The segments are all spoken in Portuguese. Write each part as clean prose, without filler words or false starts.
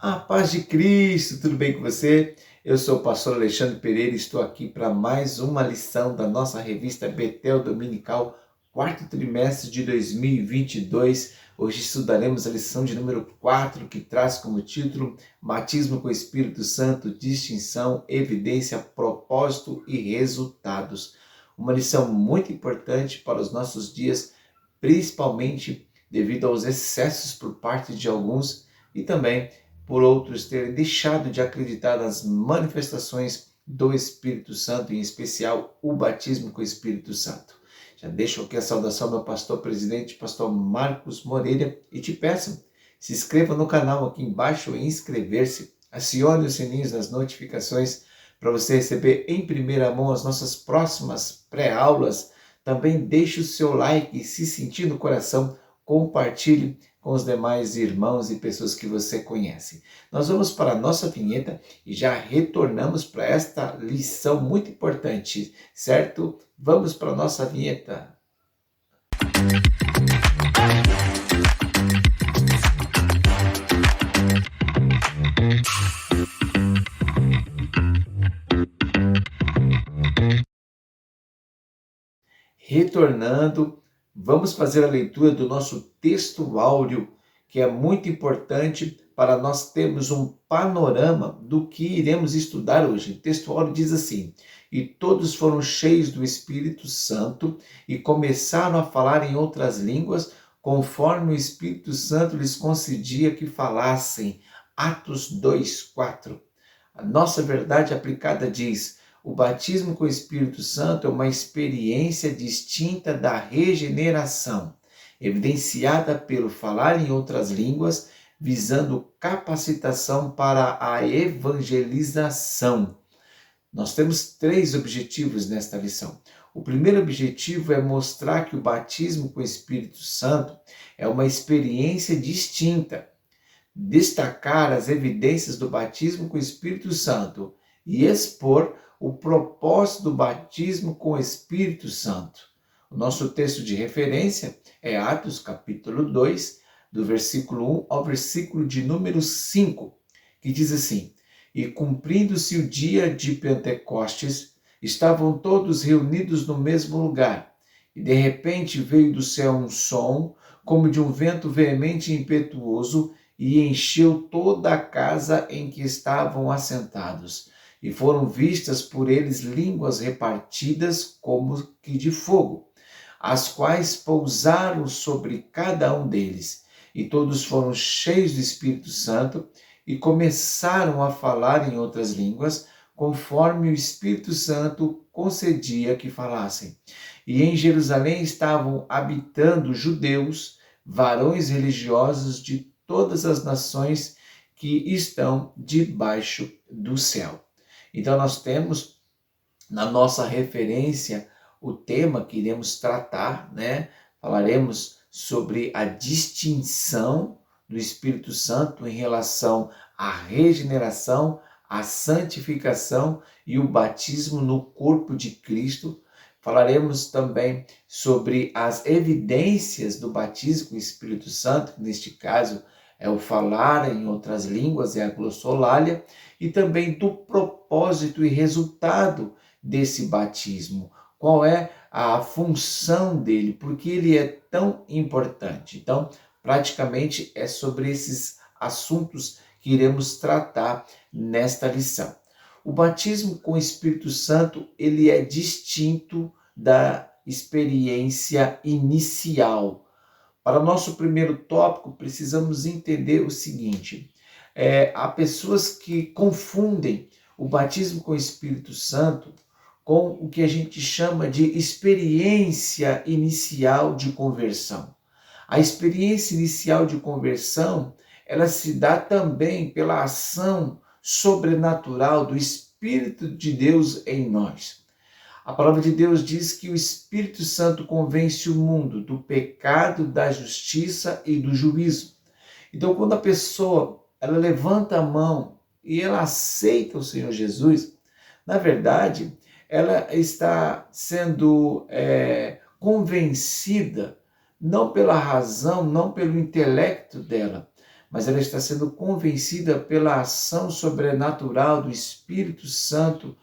A paz de Cristo, tudo bem com você? Eu sou o pastor Alexandre Pereira e estou aqui para mais uma lição da nossa revista Betel Dominical, quarto trimestre de 2022. Hoje estudaremos a lição de número 4, que traz como título Batismo com o Espírito Santo, distinção, evidência, propósito e resultados. Uma lição muito importante para os nossos dias, principalmente devido aos excessos por parte de alguns e também por outros terem deixado de acreditar nas manifestações do Espírito Santo, em especial o batismo com o Espírito Santo. Já deixo aqui a saudação ao meu pastor presidente, pastor Marcos Moreira, e te peço, se inscreva no canal aqui embaixo em inscrever-se, acione os sininhos das notificações para você receber em primeira mão as nossas próximas pré-aulas. Também deixe o seu like e, se sentir no coração, compartilhe com os demais irmãos e pessoas que você conhece. Nós vamos para a nossa vinheta e já retornamos para esta lição muito importante, certo? Vamos para a nossa vinheta. Retornando, vamos fazer a leitura do nosso texto áureo, que é muito importante para nós termos um panorama do que iremos estudar hoje. O texto áureo diz assim: E todos foram cheios do Espírito Santo e começaram a falar em outras línguas, conforme o Espírito Santo lhes concedia que falassem. Atos 2:4. A nossa verdade aplicada diz: o batismo com o Espírito Santo é uma experiência distinta da regeneração, evidenciada pelo falar em outras línguas, visando capacitação para a evangelização. Nós temos 3 objetivos nesta lição. O primeiro objetivo é mostrar que o batismo com o Espírito Santo é uma experiência distinta, destacar as evidências do batismo com o Espírito Santo e expor o propósito do batismo com o Espírito Santo. O nosso texto de referência é Atos capítulo 2, do versículo 1 ao versículo de número 5, que diz assim: E cumprindo-se o dia de Pentecostes, estavam todos reunidos no mesmo lugar, e de repente veio do céu um som, como de um vento veemente e impetuoso, e encheu toda a casa em que estavam assentados. E foram vistas por eles línguas repartidas como que de fogo, as quais pousaram sobre cada um deles. E todos foram cheios do Espírito Santo e começaram a falar em outras línguas, conforme o Espírito Santo concedia que falassem. E em Jerusalém estavam habitando judeus, varões religiosos de todas as nações que estão debaixo do céu. Então nós temos na nossa referência o tema que iremos tratar, né? Falaremos sobre a distinção do Espírito Santo em relação à regeneração, à santificação e o batismo no corpo de Cristo. Falaremos também sobre as evidências do batismo com o Espírito Santo, que neste caso é o falar em outras línguas, é a glossolalia, e também do propósito e resultado desse batismo. Qual é a função dele? Por que ele é tão importante? Então, praticamente é sobre esses assuntos que iremos tratar nesta lição. O batismo com o Espírito Santo, ele é distinto da experiência inicial. Para o nosso primeiro tópico, precisamos entender o seguinte: há pessoas que confundem o batismo com o Espírito Santo com o que a gente chama de experiência inicial de conversão. A experiência inicial de conversão, ela se dá também pela ação sobrenatural do Espírito de Deus em nós. A palavra de Deus diz que o Espírito Santo convence o mundo do pecado, da justiça e do juízo. Então, quando a pessoa ela levanta a mão e ela aceita o Senhor Jesus, na verdade, ela está sendo convencida não pela razão, não pelo intelecto dela, mas ela está sendo convencida pela ação sobrenatural do Espírito Santo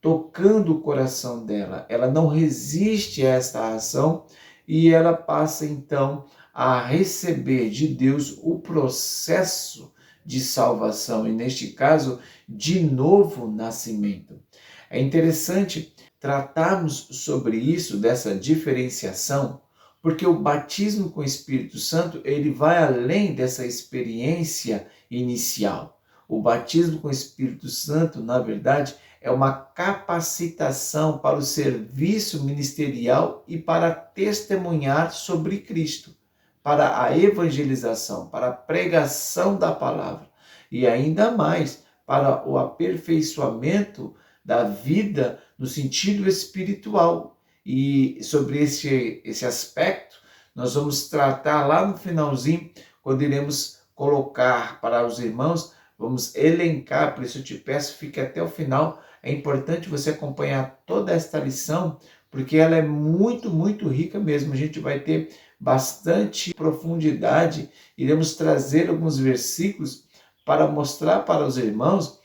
tocando o coração dela. Ela não resiste a esta ação e ela passa então a receber de Deus o processo de salvação e, neste caso, de novo nascimento. É interessante tratarmos sobre isso, dessa diferenciação, porque o batismo com o Espírito Santo, ele vai além dessa experiência inicial. O batismo com o Espírito Santo, na verdade, é uma capacitação para o serviço ministerial e para testemunhar sobre Cristo, para a evangelização, para a pregação da palavra e ainda mais para o aperfeiçoamento da vida no sentido espiritual. E sobre esse aspecto, nós vamos tratar lá no finalzinho, quando iremos colocar para os irmãos, vamos elencar, por isso eu te peço, fique até o final. É importante você acompanhar toda esta lição, porque ela é muito, muito rica mesmo. A gente vai ter bastante profundidade, iremos trazer alguns versículos para mostrar para os irmãos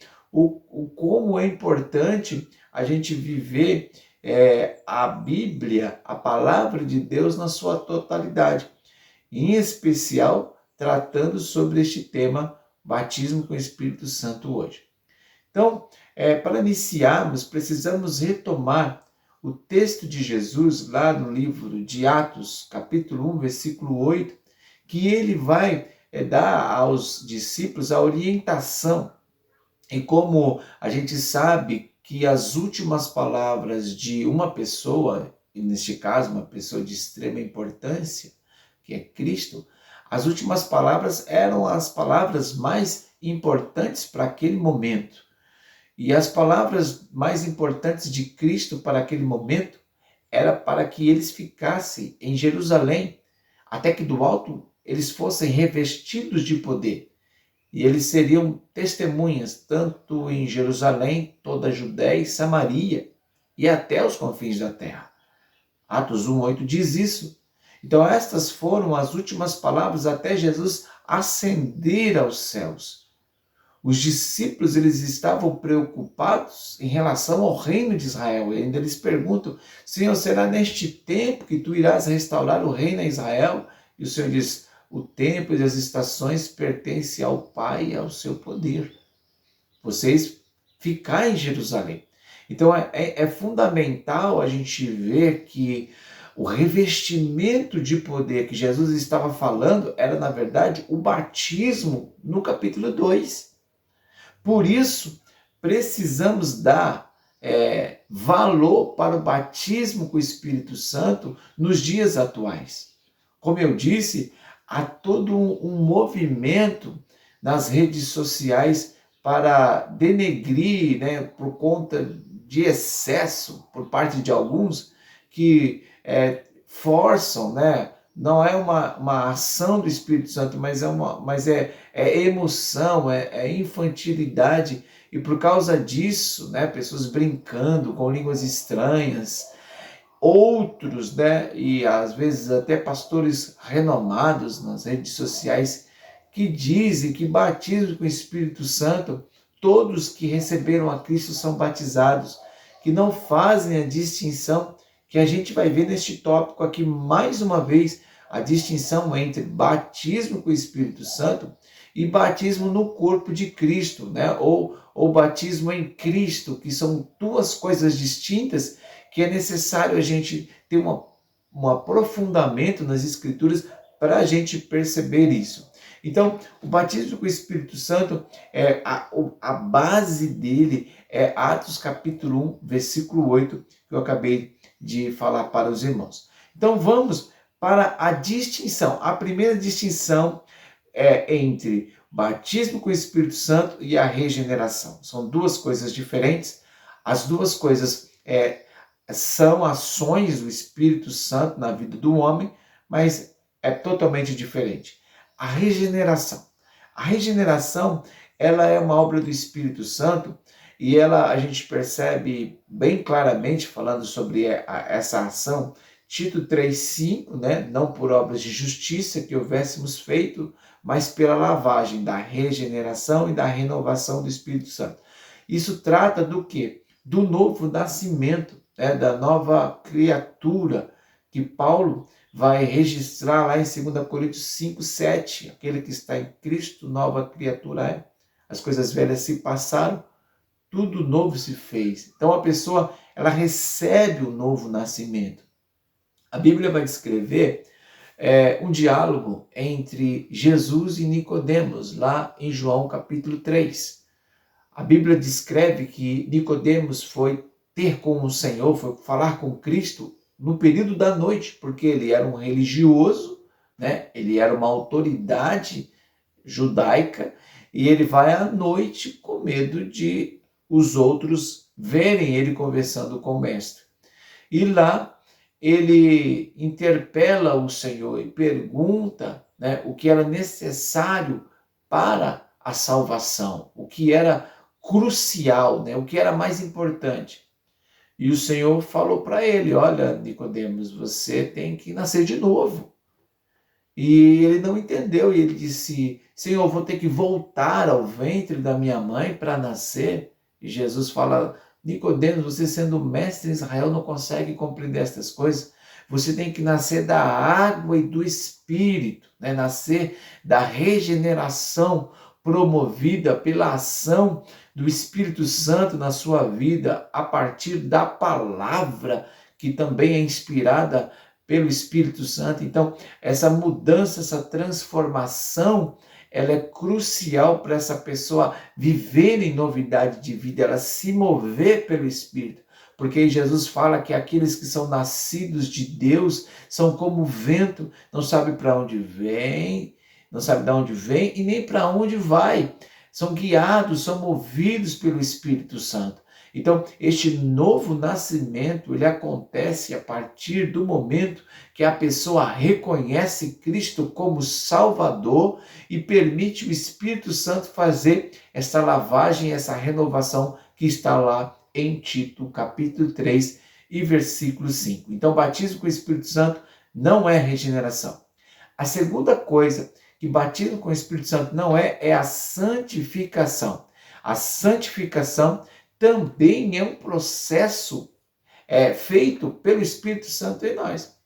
como é importante a gente viver a Bíblia, a palavra de Deus na sua totalidade, em especial tratando sobre este tema, batismo com o Espírito Santo hoje. Então, para iniciarmos, precisamos retomar o texto de Jesus lá no livro de Atos, capítulo 1, versículo 8, que ele vai dar aos discípulos a orientação. E como a gente sabe que as últimas palavras de uma pessoa, e neste caso uma pessoa de extrema importância, que é Cristo, as últimas palavras eram as palavras mais importantes para aquele momento. E as palavras mais importantes de Cristo para aquele momento era para que eles ficassem em Jerusalém, até que do alto eles fossem revestidos de poder. E eles seriam testemunhas, tanto em Jerusalém, toda a Judéia e Samaria, e até os confins da terra. Atos 1:8 diz isso. Então estas foram as últimas palavras até Jesus ascender aos céus. Os discípulos, eles estavam preocupados em relação ao reino de Israel. E ainda eles perguntam: Senhor, será neste tempo que tu irás restaurar o reino a Israel? E o Senhor diz: o tempo e as estações pertencem ao Pai e ao seu poder. Vocês ficai em Jerusalém. Então é fundamental a gente ver que o revestimento de poder que Jesus estava falando era, na verdade, o batismo no capítulo 2. Por isso, precisamos dar valor para o batismo com o Espírito Santo nos dias atuais. Como eu disse, há todo um movimento nas redes sociais para denegrir, por conta de excesso por parte de alguns que forçam, não é uma ação do Espírito Santo, mas é emoção, é infantilidade, e por causa disso, pessoas brincando com línguas estranhas, outros, e às vezes até pastores renomados nas redes sociais, que dizem que batismo com o Espírito Santo, todos que receberam a Cristo são batizados, que não fazem a distinção que a gente vai ver neste tópico aqui mais uma vez, a distinção entre batismo com o Espírito Santo e batismo no corpo de Cristo, ou batismo em Cristo, que são duas coisas distintas, que é necessário a gente ter um aprofundamento nas Escrituras para a gente perceber isso. Então, o batismo com o Espírito Santo, a base dele é Atos capítulo 1, versículo 8, que eu acabei de falar para os irmãos. Então, vamos para a distinção. A primeira distinção é entre batismo com o Espírito Santo e a regeneração. São duas coisas diferentes. As duas coisas são ações do Espírito Santo na vida do homem, mas é totalmente diferente. A regeneração. A regeneração, ela é uma obra do Espírito Santo e a gente percebe bem claramente, falando sobre essa ação, Tito 3,5, não por obras de justiça que houvéssemos feito, mas pela lavagem da regeneração e da renovação do Espírito Santo. Isso trata do quê? Do novo nascimento, da nova criatura que Paulo vai registrar lá em 2 Coríntios 5, 7. Aquele que está em Cristo, nova criatura é. As coisas velhas se passaram, tudo novo se fez. Então a pessoa, ela recebe o novo nascimento. A Bíblia vai descrever um diálogo entre Jesus e Nicodemos, lá em João capítulo 3. A Bíblia descreve que Nicodemos foi ter com o Senhor, foi falar com Cristo no período da noite, porque ele era um religioso, né? Ele era uma autoridade judaica, e ele vai à noite com medo de os outros verem ele conversando com o mestre. E lá ele interpela o Senhor e pergunta, né, o que era necessário para a salvação, o que era crucial, né, o que era mais importante. E o Senhor falou para ele: olha, Nicodemos, você tem que nascer de novo. E ele não entendeu, e ele disse: Senhor, eu vou ter que voltar ao ventre da minha mãe para nascer? E Jesus fala: Nicodemos, você sendo mestre em Israel não consegue compreender estas coisas. Você tem que nascer da água e do Espírito, né? Nascer da regeneração promovida pela ação do Espírito Santo na sua vida, a partir da palavra que também é inspirada pelo Espírito Santo. Então, essa mudança, essa transformação, ela é crucial para essa pessoa viver em novidade de vida, ela se mover pelo Espírito. Porque Jesus fala que aqueles que são nascidos de Deus são como o vento, não sabe para onde vem, não sabe de onde vem e nem para onde vai. São guiados, são movidos pelo Espírito Santo. Então, este novo nascimento, ele acontece a partir do momento que a pessoa reconhece Cristo como Salvador e permite o Espírito Santo fazer essa lavagem, essa renovação que está lá em Tito, capítulo 3 e versículo 5. Então, o batismo com o Espírito Santo não é regeneração. A segunda coisa que batismo com o Espírito Santo não é a santificação. A santificação também é um processo feito pelo Espírito Santo em nós.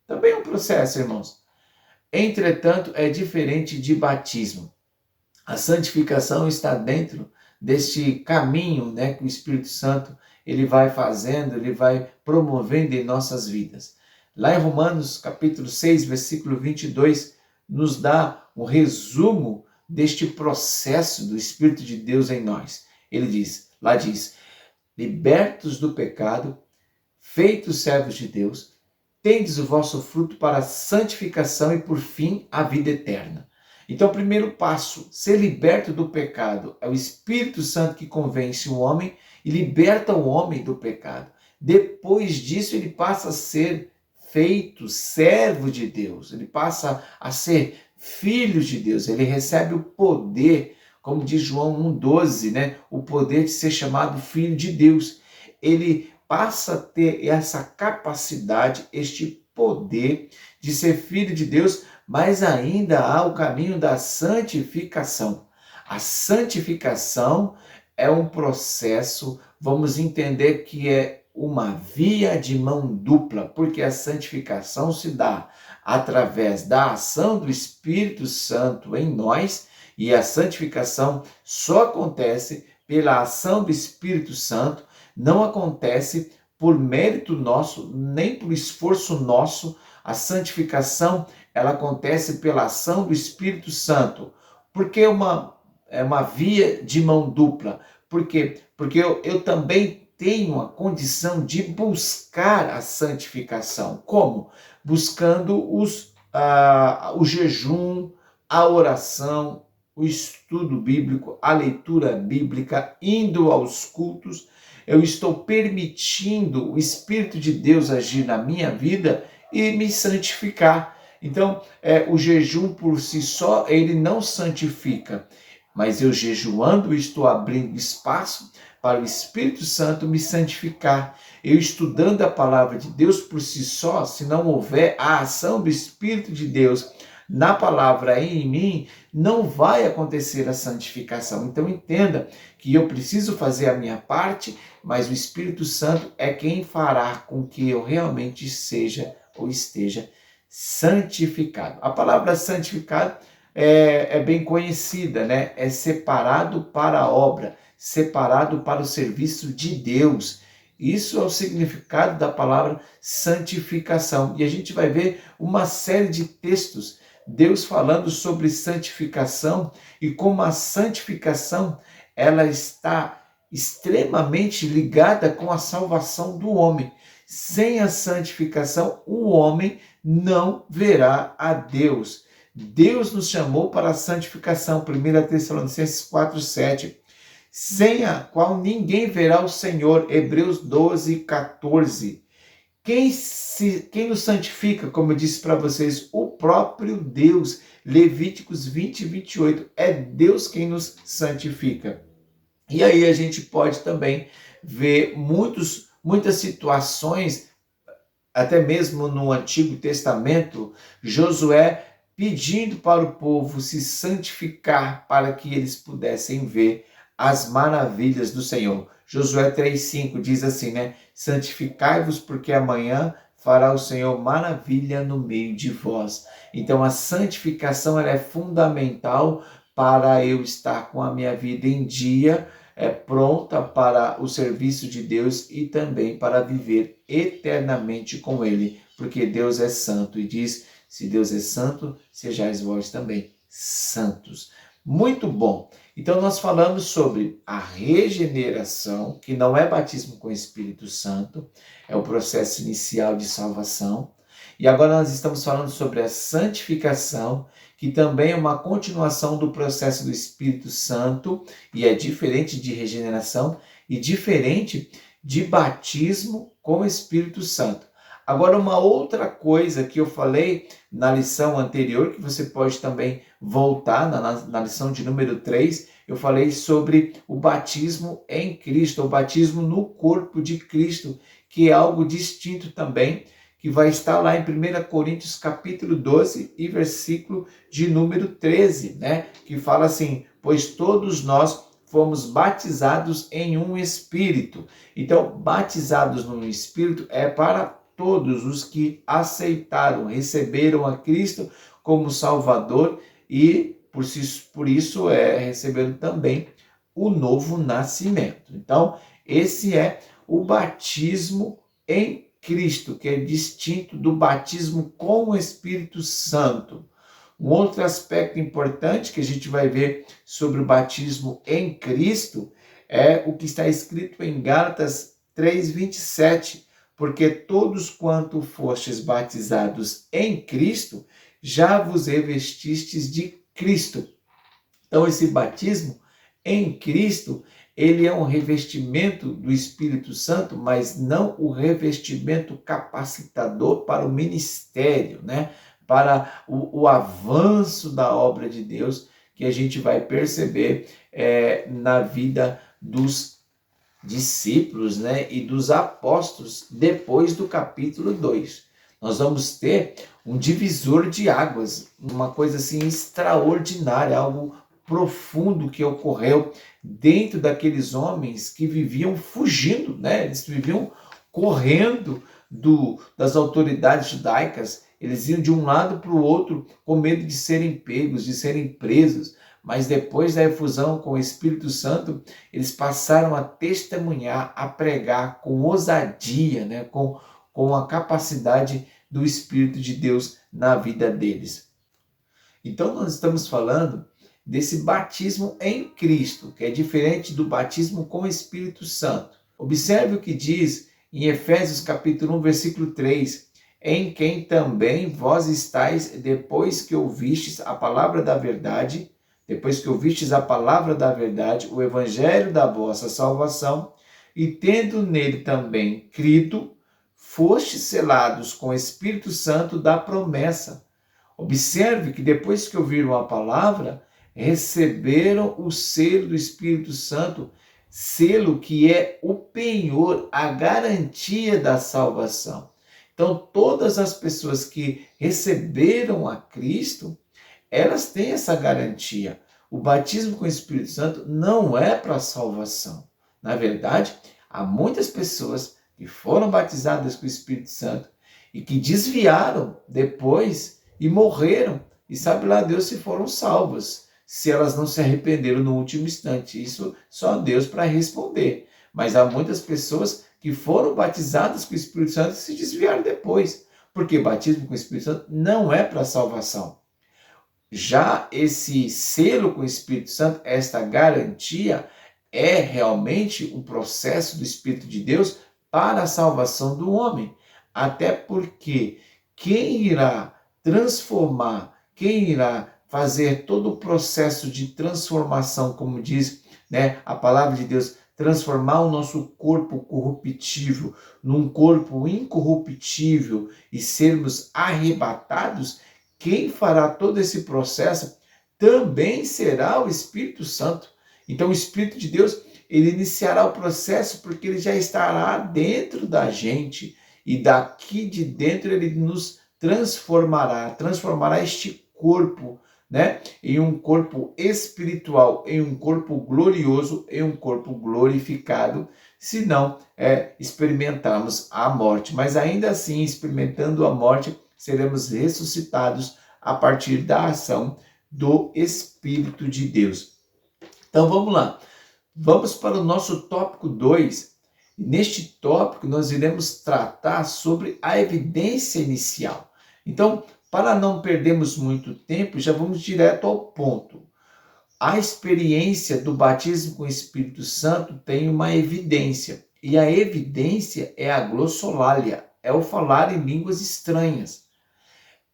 Também é um processo, irmãos. Entretanto, é diferente de batismo. A santificação está dentro deste caminho, né, que o Espírito Santo ele vai fazendo, ele vai promovendo em nossas vidas. Lá em Romanos, capítulo 6, versículo 22, nos dá um resumo deste processo do Espírito de Deus em nós. Ele diz, lá diz: libertos do pecado, feitos servos de Deus, tendes o vosso fruto para a santificação e, por fim, a vida eterna. Então, o primeiro passo, ser liberto do pecado, é o Espírito Santo que convence o homem e liberta o homem do pecado. Depois disso, ele passa a ser feito servo de Deus, ele passa a ser filho de Deus, ele recebe o poder, como diz João 1,12, né? O poder de ser chamado filho de Deus. Ele passa a ter essa capacidade, este poder de ser filho de Deus, mas ainda há o caminho da santificação. A santificação é um processo, vamos entender que é uma via de mão dupla, porque a santificação se dá através da ação do Espírito Santo em nós, e a santificação só acontece pela ação do Espírito Santo, não acontece por mérito nosso, nem por esforço nosso. A santificação, ela acontece pela ação do Espírito Santo. Por que é uma via de mão dupla? Por quê? Porque eu também tenho a condição de buscar a santificação. Como? Buscando o jejum, a oração, o estudo bíblico, a leitura bíblica, indo aos cultos. Eu estou permitindo o Espírito de Deus agir na minha vida e me santificar. Então, o jejum por si só, ele não santifica, mas eu jejuando estou abrindo espaço para o Espírito Santo me santificar. Eu estudando a palavra de Deus por si só, se não houver a ação do Espírito de Deus na palavra e em mim, não vai acontecer a santificação. Então entenda que eu preciso fazer a minha parte, mas o Espírito Santo é quem fará com que eu realmente seja ou esteja santificado. A palavra santificado é bem conhecida, né? É separado para a obra, separado para o serviço de Deus. Isso é o significado da palavra santificação. E a gente vai ver uma série de textos, Deus falando sobre santificação e como a santificação ela está extremamente ligada com a salvação do homem. Sem a santificação, o homem não verá a Deus. Deus nos chamou para a santificação, 1 Tessalonicenses 4:7, sem a qual ninguém verá o Senhor, Hebreus 12:14. Quem nos santifica, como eu disse para vocês, o próprio Deus, Levíticos 20:28, é Deus quem nos santifica. E aí a gente pode também ver muitas situações, até mesmo no Antigo Testamento, Josué pedindo para o povo se santificar para que eles pudessem ver as maravilhas do Senhor. Josué 3:5 diz assim, né? Santificai-vos porque amanhã fará o Senhor maravilha no meio de vós. Então a santificação ela é fundamental para eu estar com a minha vida em dia, pronta para o serviço de Deus e também para viver eternamente com Ele, porque Deus é santo e diz, se Deus é santo, sejais vós também santos. Muito bom. Então nós falamos sobre a regeneração, que não é batismo com o Espírito Santo, é o processo inicial de salvação. E agora nós estamos falando sobre a santificação, que também é uma continuação do processo do Espírito Santo, e é diferente de regeneração e diferente de batismo com o Espírito Santo. Agora, uma outra coisa que eu falei na lição anterior, que você pode também voltar na lição de número 3, eu falei sobre o batismo em Cristo, o batismo no corpo de Cristo, que é algo distinto também, que vai estar lá em 1 Coríntios capítulo 12 e versículo de número 13, né? Que fala assim, pois todos nós fomos batizados em um Espírito. Então, batizados no Espírito é para todos os que aceitaram, receberam a Cristo como Salvador e por isso receberam também o novo nascimento. Então, esse é o batismo em Cristo, que é distinto do batismo com o Espírito Santo. Um outro aspecto importante que a gente vai ver sobre o batismo em Cristo é o que está escrito em Gálatas 3:27, porque todos quanto fostes batizados em Cristo, já vos revestistes de Cristo. Então esse batismo em Cristo, ele é um revestimento do Espírito Santo, mas não o revestimento capacitador para o ministério, né? Para o avanço da obra de Deus, que a gente vai perceber na vida dos discípulos, né? E dos apóstolos depois do capítulo 2. Nós vamos ter um divisor de águas, uma coisa assim extraordinária, algo profundo que ocorreu dentro daqueles homens que viviam fugindo, né? Eles viviam correndo das autoridades judaicas, eles iam de um lado para o outro com medo de serem pegos, de serem presos, mas depois da efusão com o Espírito Santo, eles passaram a testemunhar, a pregar com ousadia, né? com a capacidade do Espírito de Deus na vida deles. Então nós estamos falando desse batismo em Cristo, que é diferente do batismo com o Espírito Santo. Observe o que diz em Efésios capítulo 1, versículo 3, em quem também vós estáis depois que ouvistes a palavra da verdade, o evangelho da vossa salvação, e tendo nele também crido, fostes selados com o Espírito Santo da promessa. Observe que depois que ouviram a palavra, receberam o selo do Espírito Santo, selo que é o penhor, a garantia da salvação. Então, todas as pessoas que receberam a Cristo, elas têm essa garantia. O batismo com o Espírito Santo não é para salvação. Na verdade, há muitas pessoas que foram batizadas com o Espírito Santo e que desviaram depois e morreram. E sabe lá Deus se foram salvas, se elas não se arrependeram no último instante. Isso só Deus para responder. Mas há muitas pessoas que foram batizadas com o Espírito Santo e se desviaram depois. Porque batismo com o Espírito Santo não é para salvação. Já esse selo com o Espírito Santo, esta garantia, é realmente um processo do Espírito de Deus para a salvação do homem. Até porque quem irá transformar, quem irá fazer todo o processo de transformação, como diz, né, a palavra de Deus, transformar o nosso corpo corruptível num corpo incorruptível e sermos arrebatados, quem fará todo esse processo também será o Espírito Santo. Então o Espírito de Deus, ele iniciará o processo porque ele já estará dentro da gente e daqui de dentro ele nos transformará este corpo, né, em um corpo espiritual, em um corpo glorioso, em um corpo glorificado, se não experimentarmos a morte. Mas ainda assim, experimentando a morte, seremos ressuscitados a partir da ação do Espírito de Deus. Então vamos lá, vamos para o nosso tópico 2. Neste tópico nós iremos tratar sobre a evidência inicial. Então, para não perdermos muito tempo, já vamos direto ao ponto. A experiência do batismo com o Espírito Santo tem uma evidência, e a evidência é a glossolalia, é o falar em línguas estranhas.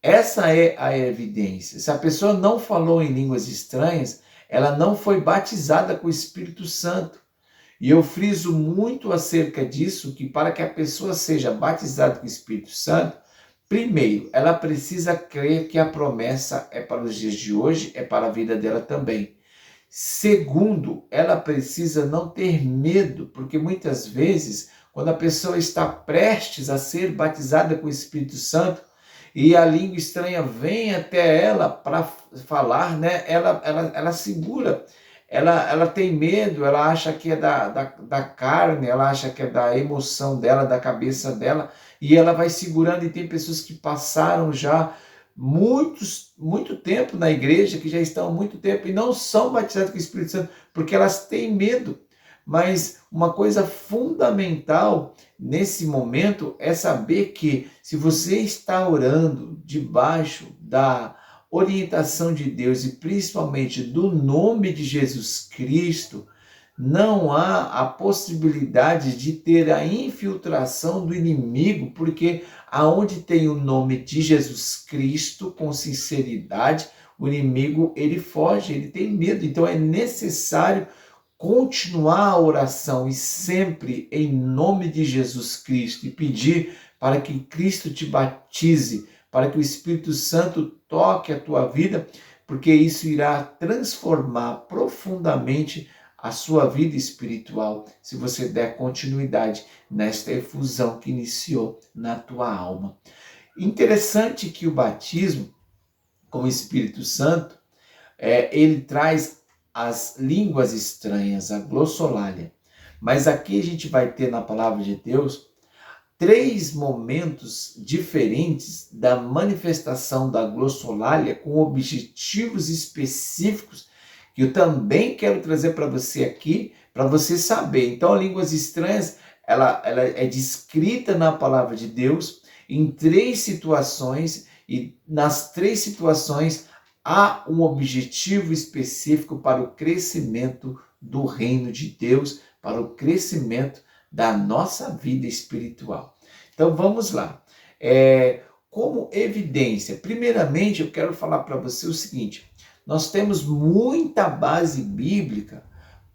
Essa é a evidência. Se a pessoa não falou em línguas estranhas, ela não foi batizada com o Espírito Santo. E eu friso muito acerca disso, que para que a pessoa seja batizada com o Espírito Santo, primeiro, ela precisa crer que a promessa é para os dias de hoje, é para a vida dela também. Segundo, ela precisa não ter medo, porque muitas vezes, quando a pessoa está prestes a ser batizada com o Espírito Santo, e a língua estranha vem até ela para falar, né? Ela segura, ela tem medo, ela acha que é da carne, ela acha que é da emoção dela, da cabeça dela, e ela vai segurando, e tem pessoas que passaram já muito tempo na igreja, que já estão há muito tempo e não são batizadas com o Espírito Santo, porque elas têm medo. Mas uma coisa fundamental nesse momento é saber que se você está orando debaixo da orientação de Deus e principalmente do nome de Jesus Cristo, não há a possibilidade de ter a infiltração do inimigo, porque aonde tem o nome de Jesus Cristo com sinceridade, o inimigo ele foge, ele tem medo. Então é necessário continuar a oração e sempre em nome de Jesus Cristo e pedir para que Cristo te batize, para que o Espírito Santo toque a tua vida, porque isso irá transformar profundamente a sua vida espiritual, se você der continuidade nesta efusão que iniciou na tua alma. Interessante que o batismo com o Espírito Santo, ele traz as línguas estranhas, a glossolalia. Mas aqui a gente vai ter na palavra de Deus 3 momentos diferentes da manifestação da glossolalia com objetivos específicos que eu também quero trazer para você aqui, para você saber. Então, línguas estranhas, ela é descrita na palavra de Deus em 3 situações, e nas 3 situações há um objetivo específico para o crescimento do reino de Deus, para o crescimento da nossa vida espiritual. Então vamos lá. Como evidência, primeiramente eu quero falar para você o seguinte: nós temos muita base bíblica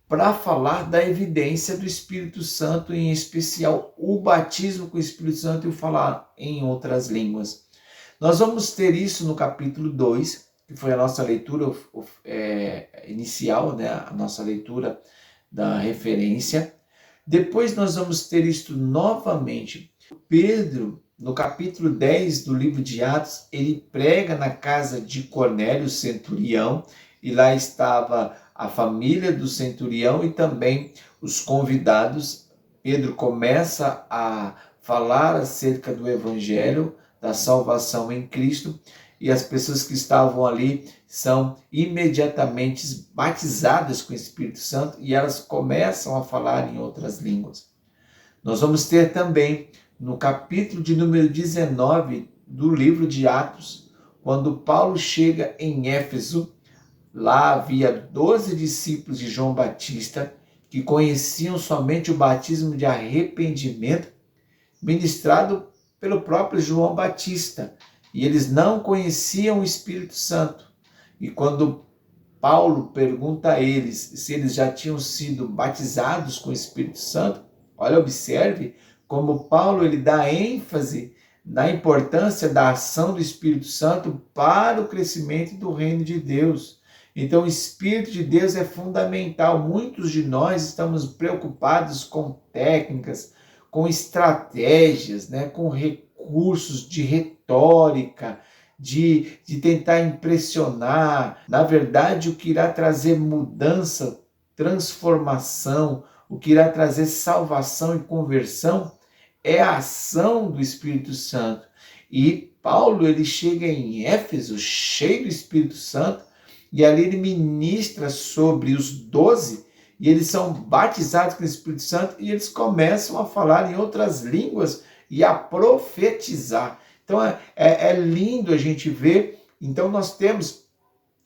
para falar da evidência do Espírito Santo, em especial o batismo com o Espírito Santo e o falar em outras línguas. Nós vamos ter isso no capítulo 2, que foi a nossa leitura inicial, né? A nossa leitura da referência. Depois nós vamos ter isto novamente. Pedro, no capítulo 10 do livro de Atos, ele prega na casa de Cornélio, centurião, e lá estava a família do centurião e também os convidados. Pedro começa a falar acerca do evangelho, da salvação em Cristo, e as pessoas que estavam ali são imediatamente batizadas com o Espírito Santo e elas começam a falar em outras línguas. Nós vamos ter também no capítulo de número 19 do livro de Atos, quando Paulo chega em Éfeso, lá havia 12 discípulos de João Batista que conheciam somente o batismo de arrependimento ministrado pelo próprio João Batista, e eles não conheciam o Espírito Santo. E quando Paulo pergunta a eles se eles já tinham sido batizados com o Espírito Santo, olha, observe como Paulo ele dá ênfase na importância da ação do Espírito Santo para o crescimento do reino de Deus. Então, o Espírito de Deus é fundamental. Muitos de nós estamos preocupados com técnicas, com estratégias, né, com recursos de retórica, de tentar impressionar. Na verdade, o que irá trazer mudança, transformação, o que irá trazer salvação e conversão é a ação do Espírito Santo. E Paulo, ele chega em Éfeso, cheio do Espírito Santo, e ali ele ministra sobre os 12, e eles são batizados com o Espírito Santo, e eles começam a falar em outras línguas e a profetizar. Então é lindo a gente ver. Então nós temos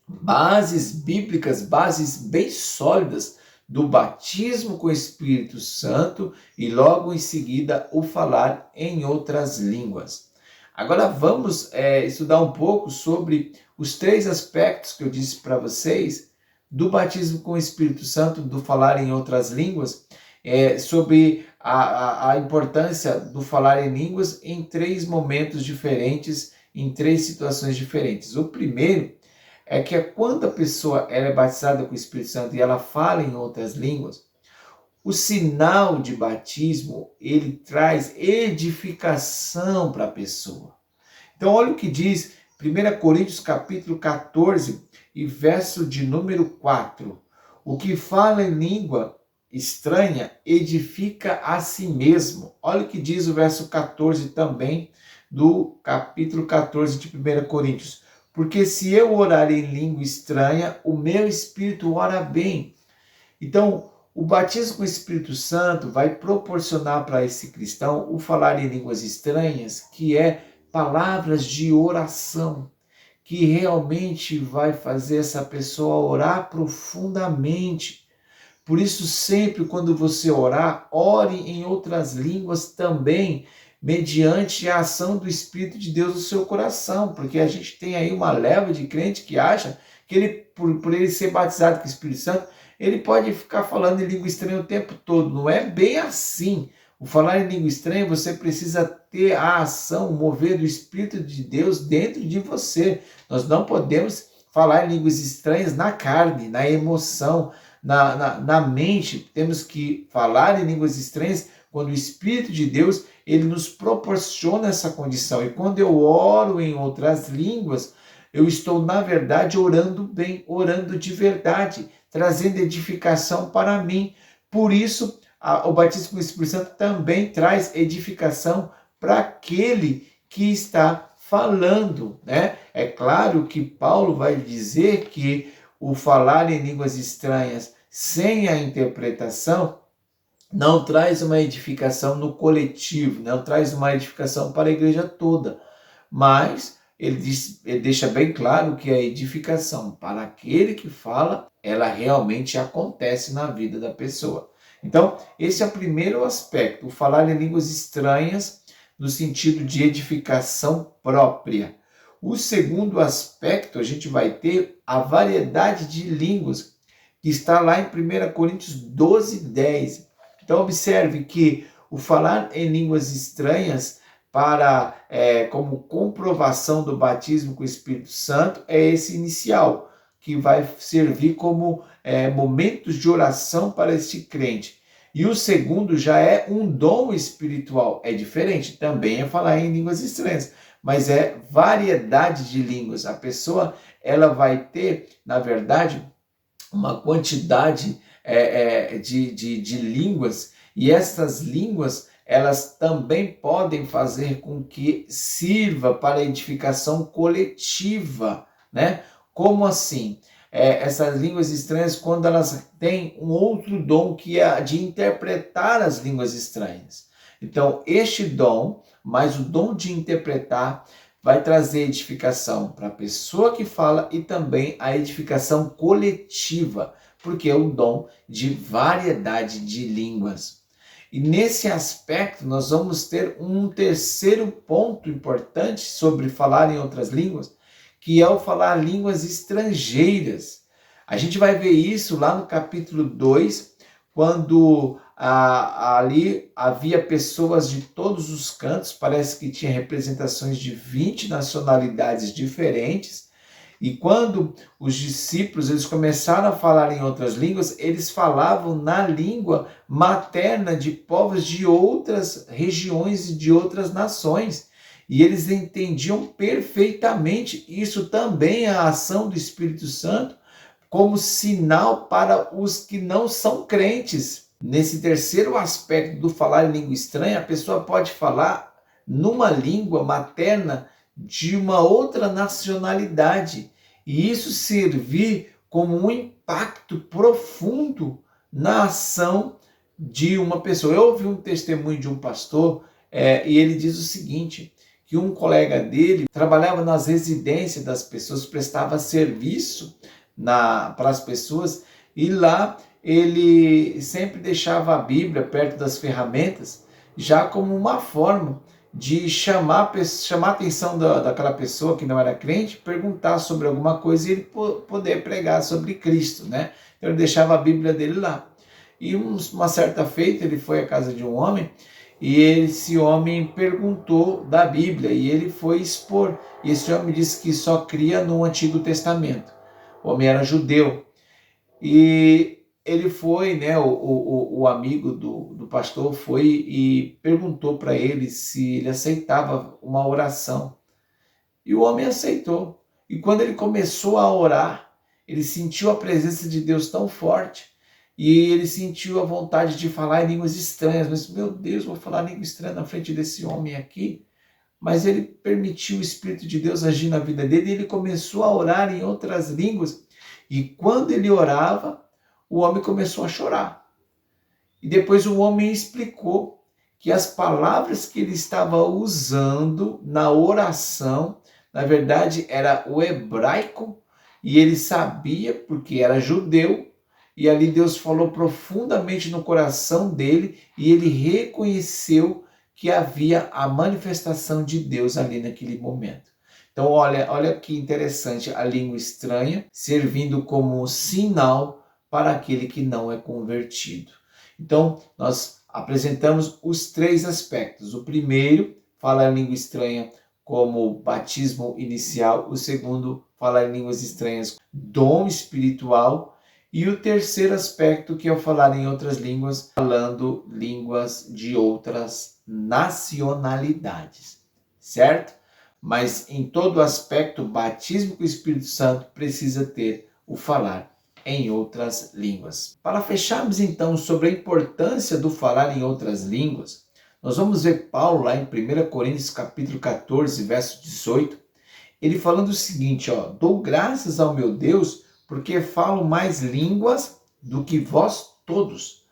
bases bíblicas, bases bem sólidas do batismo com o Espírito Santo e logo em seguida o falar em outras línguas. Agora vamos estudar um pouco sobre os 3 aspectos que eu disse para vocês do batismo com o Espírito Santo, do falar em outras línguas, sobre a importância do falar em línguas em 3 momentos diferentes, em 3 situações diferentes. O primeiro é que quando a pessoa ela é batizada com o Espírito Santo e ela fala em outras línguas, o sinal de batismo, ele traz edificação para a pessoa. Então, olha o que diz 1 Coríntios capítulo 14 e verso de número 4. O que fala em língua estranha edifica a si mesmo. Olha o que diz o verso 14 também do capítulo 14 de 1 Coríntios. Porque se eu orar em língua estranha, o meu espírito ora bem. Então, o batismo com o Espírito Santo vai proporcionar para esse cristão o falar em línguas estranhas, que é palavras de oração, que realmente vai fazer essa pessoa orar profundamente. Por isso, sempre quando você orar, ore em outras línguas também, mediante a ação do Espírito de Deus no seu coração, porque a gente tem aí uma leva de crente que acha que ele, por ele ser batizado com o Espírito Santo, ele pode ficar falando em língua estranha o tempo todo. Não é bem assim. O falar em língua estranha, você precisa ter a ação, o mover do Espírito de Deus dentro de você. Nós não podemos falar em línguas estranhas na carne, na emoção, na mente. Temos que falar em línguas estranhas quando o Espírito de Deus ele nos proporciona essa condição. E quando eu oro em outras línguas, eu estou, na verdade, orando bem, orando de verdade, trazendo edificação para mim. Por isso, o batismo com o Espírito Santo também traz edificação para aquele que está falando, né? É claro que Paulo vai dizer que o falar em línguas estranhas sem a interpretação não traz uma edificação no coletivo, não traz uma edificação para a igreja toda, mas ele deixa bem claro que a edificação para aquele que fala, ela realmente acontece na vida da pessoa. Então, esse é o primeiro aspecto, o falar em línguas estranhas no sentido de edificação própria. O segundo aspecto, a gente vai ter a variedade de línguas, que está lá em 1 Coríntios 12, 10. Então, observe que o falar em línguas estranhas como comprovação do batismo com o Espírito Santo é esse inicial, que vai servir como momentos de oração para este crente. E o segundo já é um dom espiritual. É diferente, também é falar em línguas estranhas, mas é variedade de línguas. A pessoa ela vai ter, na verdade, uma quantidade de línguas, e essas línguas elas também podem fazer com que sirva para edificação coletiva, né? Como assim? Essas línguas estranhas, quando elas têm um outro dom que é a de interpretar as línguas estranhas. Então, este dom, mais o dom de interpretar, vai trazer edificação para a pessoa que fala e também a edificação coletiva, porque é um dom de variedade de línguas. E nesse aspecto, nós vamos ter um terceiro ponto importante sobre falar em outras línguas, que é o falar línguas estrangeiras. A gente vai ver isso lá no capítulo 2, quando ali havia pessoas de todos os cantos, parece que tinha representações de 20 nacionalidades diferentes. E quando os discípulos eles começaram a falar em outras línguas, eles falavam na língua materna de povos de outras regiões e de outras nações. E eles entendiam perfeitamente. Isso também é a ação do Espírito Santo como sinal para os que não são crentes. Nesse terceiro aspecto do falar em língua estranha, a pessoa pode falar numa língua materna de uma outra nacionalidade, e isso servir como um impacto profundo na ação de uma pessoa. Eu ouvi um testemunho de um pastor e ele diz o seguinte, que um colega dele trabalhava nas residências das pessoas, prestava serviço para as pessoas, e lá ele sempre deixava a Bíblia perto das ferramentas, já como uma forma de chamar a atenção daquela pessoa que não era crente, perguntar sobre alguma coisa e ele poder pregar sobre Cristo, né? Então ele deixava a Bíblia dele lá. E uma certa feita ele foi à casa de um homem e esse homem perguntou da Bíblia e ele foi expor. E esse homem disse que só cria no Antigo Testamento. O homem era judeu. E ele foi, né, o amigo do pastor foi e perguntou para ele se ele aceitava uma oração. E o homem aceitou. E quando ele começou a orar, ele sentiu a presença de Deus tão forte e ele sentiu a vontade de falar em línguas estranhas. Mas, meu Deus, vou falar língua estranha na frente desse homem aqui. Mas ele permitiu o Espírito de Deus agir na vida dele e ele começou a orar em outras línguas. E quando ele orava, o homem começou a chorar. E depois o homem explicou que as palavras que ele estava usando na oração, na verdade, era o hebraico, e ele sabia, porque era judeu, e ali Deus falou profundamente no coração dele, e ele reconheceu que havia a manifestação de Deus ali naquele momento. Então, olha que interessante a língua estranha servindo como sinal para aquele que não é convertido. Então, nós apresentamos os três aspectos. O primeiro, falar em língua estranha como batismo inicial. O segundo, falar em línguas estranhas, dom espiritual. E o terceiro aspecto, que é o falar em outras línguas, falando línguas de outras nacionalidades, certo? Mas em todo aspecto, o batismo com o Espírito Santo precisa ter o falar em outras línguas. Para fecharmos então sobre a importância do falar em outras línguas, nós vamos ver Paulo lá em 1 Coríntios capítulo 14, verso 18, ele falando o seguinte, dou graças ao meu Deus porque falo mais línguas do que vós todos.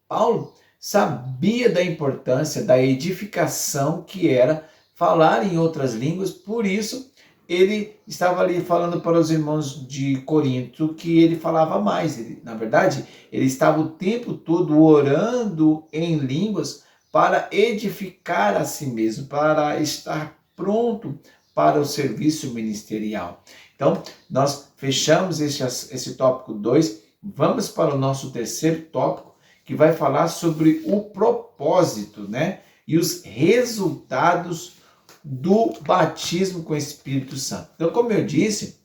Paulo sabia da importância da edificação que era falar em outras línguas, por isso ele estava ali falando para os irmãos de Corinto que ele falava mais. Na verdade, ele estava o tempo todo orando em línguas para edificar a si mesmo, para estar pronto para o serviço ministerial. Então, nós fechamos esse tópico 2, vamos para o nosso terceiro tópico, que vai falar sobre o propósito, né? E os resultados do batismo com o Espírito Santo. Então, como eu disse,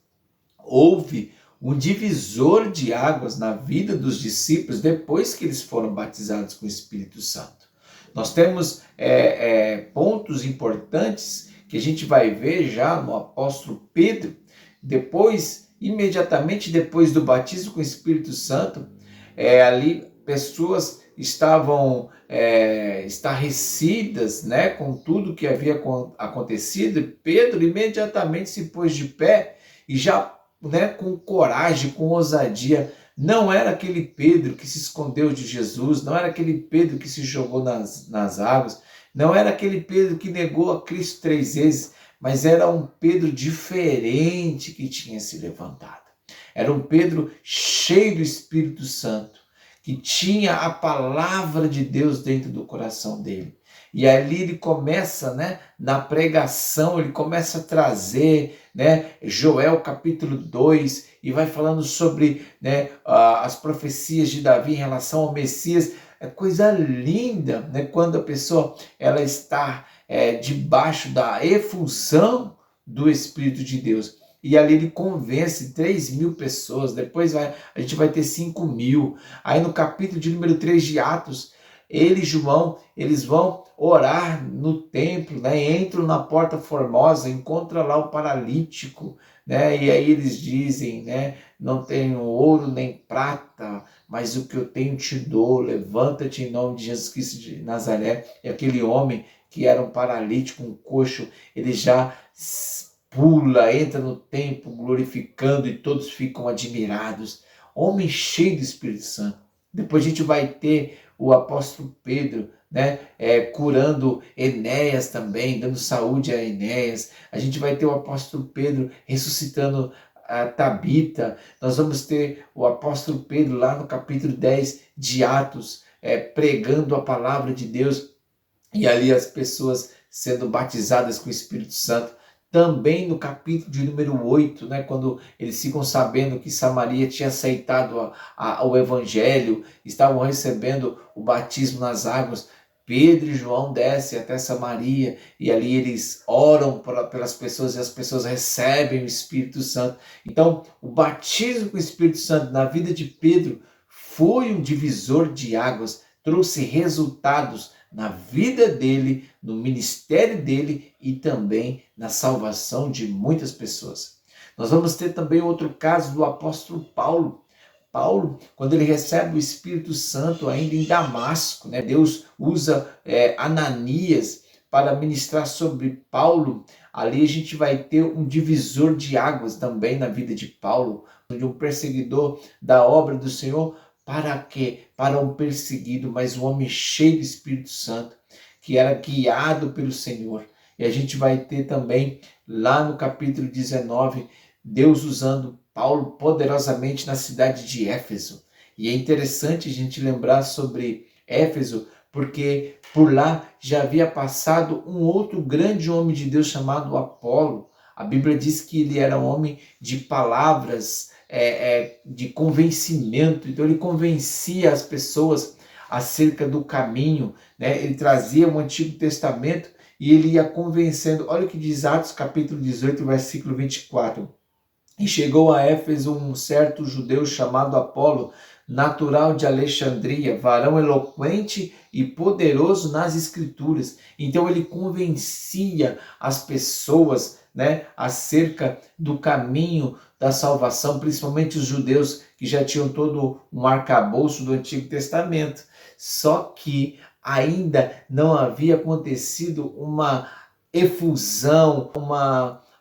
houve um divisor de águas na vida dos discípulos depois que eles foram batizados com o Espírito Santo. Nós temos pontos importantes que a gente vai ver já no apóstolo Pedro, imediatamente depois do batismo com o Espírito Santo, ali pessoas estavam estarrecidas, né, com tudo que havia acontecido, e Pedro imediatamente se pôs de pé e já, né, com coragem, com ousadia. Não era aquele Pedro que se escondeu de Jesus, não era aquele Pedro que se jogou nas águas, não era aquele Pedro que negou a Cristo 3 vezes, mas era um Pedro diferente que tinha se levantado. Era um Pedro cheio do Espírito Santo, que tinha a palavra de Deus dentro do coração dele. E ali ele começa, né, na pregação, ele começa a trazer, né, Joel capítulo 2, e vai falando sobre, né, as profecias de Davi em relação ao Messias. É coisa linda, né, quando a pessoa ela está debaixo da efusão do Espírito de Deus. E ali ele convence 3.000 pessoas, depois a gente vai ter 5.000. Aí no capítulo de número 3 de Atos, ele e João, eles vão orar no templo, né? Entram na porta formosa, encontram lá o paralítico, né? E aí eles dizem, né? Não tenho ouro nem prata, mas o que eu tenho te dou, levanta-te em nome de Jesus Cristo de Nazaré. E aquele homem que era um paralítico, um coxo, ele já pula, entra no templo glorificando e todos ficam admirados. Homem cheio do Espírito Santo. Depois a gente vai ter o apóstolo Pedro, né, curando Enéas também, dando saúde a Enéas. A gente vai ter o apóstolo Pedro ressuscitando a Tabita. Nós vamos ter o apóstolo Pedro lá no capítulo 10 de Atos, pregando a palavra de Deus, e ali as pessoas sendo batizadas com o Espírito Santo. Também no capítulo de número 8, né, quando eles ficam sabendo que Samaria tinha aceitado o evangelho, estavam recebendo o batismo nas águas, Pedro e João descem até Samaria e ali eles oram pelas pessoas e as pessoas recebem o Espírito Santo. Então, o batismo com o Espírito Santo na vida de Pedro foi um divisor de águas, trouxe resultados na vida dele, no ministério dele e também na salvação de muitas pessoas. Nós vamos ter também outro caso do apóstolo Paulo. Paulo, quando ele recebe o Espírito Santo ainda em Damasco, né? Deus usa Ananias para ministrar sobre Paulo. Ali a gente vai ter um divisor de águas também na vida de Paulo, de um perseguidor da obra do Senhor. Para quê? Para um perseguido, mas um homem cheio do Espírito Santo, que era guiado pelo Senhor. E a gente vai ter também, lá no capítulo 19, Deus usando Paulo poderosamente na cidade de Éfeso. E é interessante a gente lembrar sobre Éfeso, porque por lá já havia passado um outro grande homem de Deus chamado Apolo. A Bíblia diz que ele era um homem de palavras, de convencimento. Então ele convencia as pessoas acerca do caminho, né? Ele trazia o Antigo Testamento e ele ia convencendo. Olha o que diz Atos capítulo 18, versículo 24. E chegou a Éfeso um certo judeu chamado Apolo, natural de Alexandria, varão eloquente e poderoso nas escrituras. Então ele convencia as pessoas, né, acerca do caminho da salvação, principalmente os judeus que já tinham todo um arcabouço do Antigo Testamento. Só que ainda não havia acontecido uma efusão,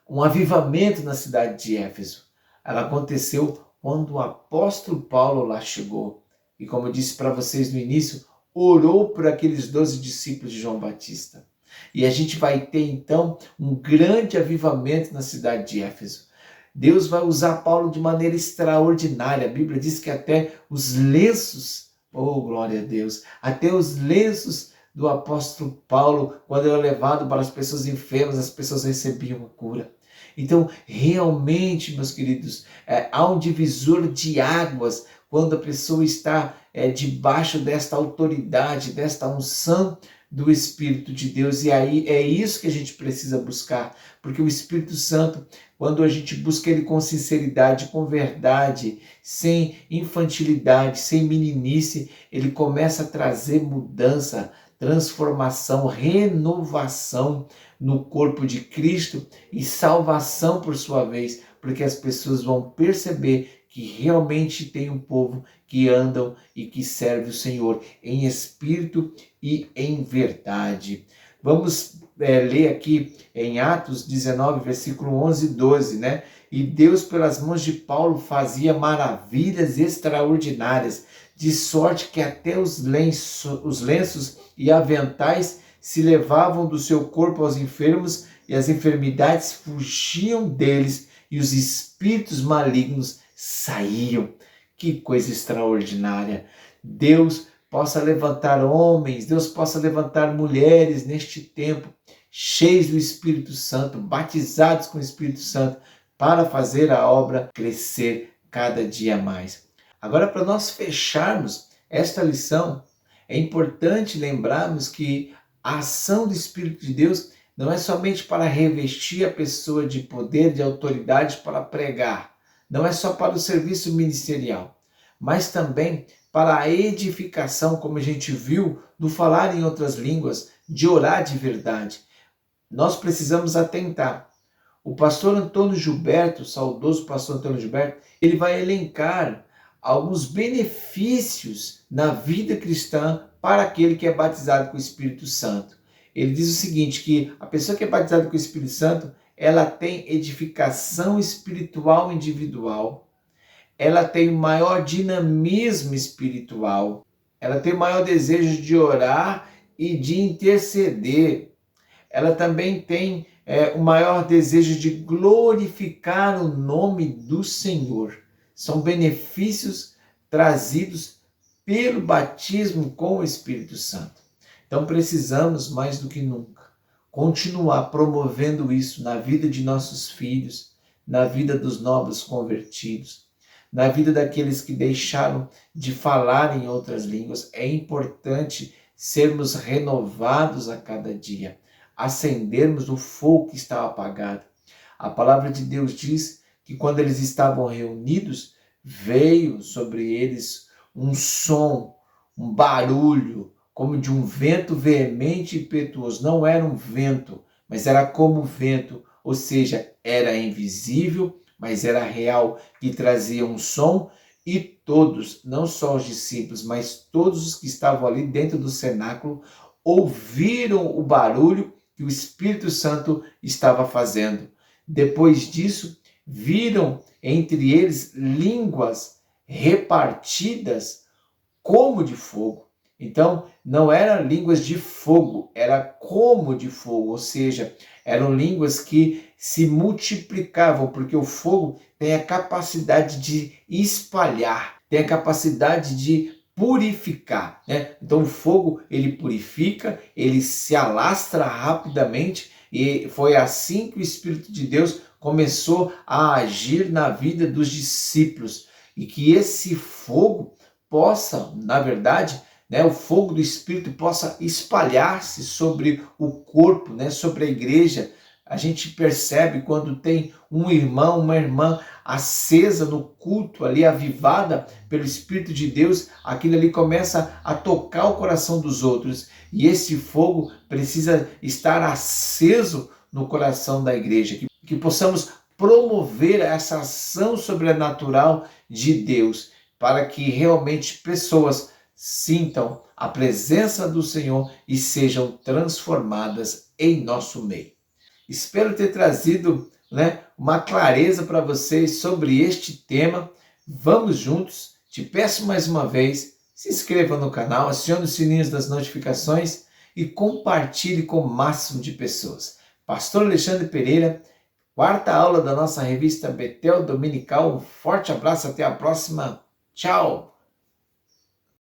um avivamento na cidade de Éfeso. Ela aconteceu quando o apóstolo Paulo lá chegou. E como eu disse para vocês no início, orou por aqueles 12 discípulos de João Batista. E a gente vai ter então um grande avivamento na cidade de Éfeso. Deus vai usar Paulo de maneira extraordinária. A Bíblia diz que até os lenços, oh glória a Deus, até os lenços do apóstolo Paulo, quando era levado para as pessoas enfermas, as pessoas recebiam a cura. Então, realmente, meus queridos, há um divisor de águas quando a pessoa está debaixo desta autoridade, desta unção do Espírito de Deus. E aí é isso que a gente precisa buscar, porque o Espírito Santo, quando a gente busca ele com sinceridade, com verdade, sem infantilidade, sem meninice, ele começa a trazer mudança, transformação, renovação no corpo de Cristo e salvação por sua vez, porque as pessoas vão perceber que realmente tem um povo que andam e que serve o Senhor em espírito e em verdade. Vamos ler aqui em Atos 19, versículo 11 e 12, né? E Deus, pelas mãos de Paulo, fazia maravilhas extraordinárias, de sorte que até os lenços e aventais se levavam do seu corpo aos enfermos, e as enfermidades fugiam deles, e os espíritos malignos saíam. Que coisa extraordinária! Deus possa levantar homens, Deus possa levantar mulheres neste tempo, cheios do Espírito Santo, batizados com o Espírito Santo, para fazer a obra crescer cada dia mais. Agora, para nós fecharmos esta lição, é importante lembrarmos que a ação do Espírito de Deus não é somente para revestir a pessoa de poder, de autoridade para pregar, não é só para o serviço ministerial, mas também para a edificação, como a gente viu, do falar em outras línguas, de orar de verdade. Nós precisamos atentar. O pastor Antônio Gilberto, o saudoso pastor Antônio Gilberto, ele vai elencar alguns benefícios na vida cristã para aquele que é batizado com o Espírito Santo. Ele diz o seguinte, que a pessoa que é batizada com o Espírito Santo, ela tem edificação espiritual individual, ela tem maior dinamismo espiritual, ela tem maior desejo de orar e de interceder, ela também tem o maior desejo de glorificar o nome do Senhor. São benefícios trazidos pelo batismo com o Espírito Santo. Então precisamos, mais do que nunca, continuar promovendo isso na vida de nossos filhos, na vida dos novos convertidos, na vida daqueles que deixaram de falar em outras línguas. É importante sermos renovados a cada dia, acendermos o fogo que estava apagado. A palavra de Deus diz que quando eles estavam reunidos, veio sobre eles um som, um barulho, como de um vento veemente e impetuoso. Não era um vento, mas era como vento, ou seja, era invisível, mas era real, que trazia um som, e todos, não só os discípulos, mas todos os que estavam ali dentro do cenáculo, ouviram o barulho que o Espírito Santo estava fazendo. Depois disso, viram entre eles línguas repartidas como de fogo. Então, não eram línguas de fogo, era como de fogo, ou seja, eram línguas que se multiplicavam, porque o fogo tem a capacidade de espalhar, tem a capacidade de purificar, né? Então o fogo, ele purifica, ele se alastra rapidamente, e foi assim que o Espírito de Deus começou a agir na vida dos discípulos, e que esse fogo possa, na verdade, o fogo do Espírito possa espalhar-se sobre o corpo, sobre a igreja. A gente percebe quando tem um irmão, uma irmã acesa no culto ali, avivada pelo Espírito de Deus, aquilo ali começa a tocar o coração dos outros. E esse fogo precisa estar aceso no coração da igreja, que possamos promover essa ação sobrenatural de Deus, para que realmente pessoas sintam a presença do Senhor e sejam transformadas em nosso meio. Espero ter trazido uma clareza para vocês sobre este tema. Vamos juntos. Te peço mais uma vez, se inscreva no canal, acione os sininhos das notificações e compartilhe com o máximo de pessoas. Pastor Alexandre Pereira, quarta aula da nossa revista Betel Dominical. Um forte abraço, até a próxima. Tchau!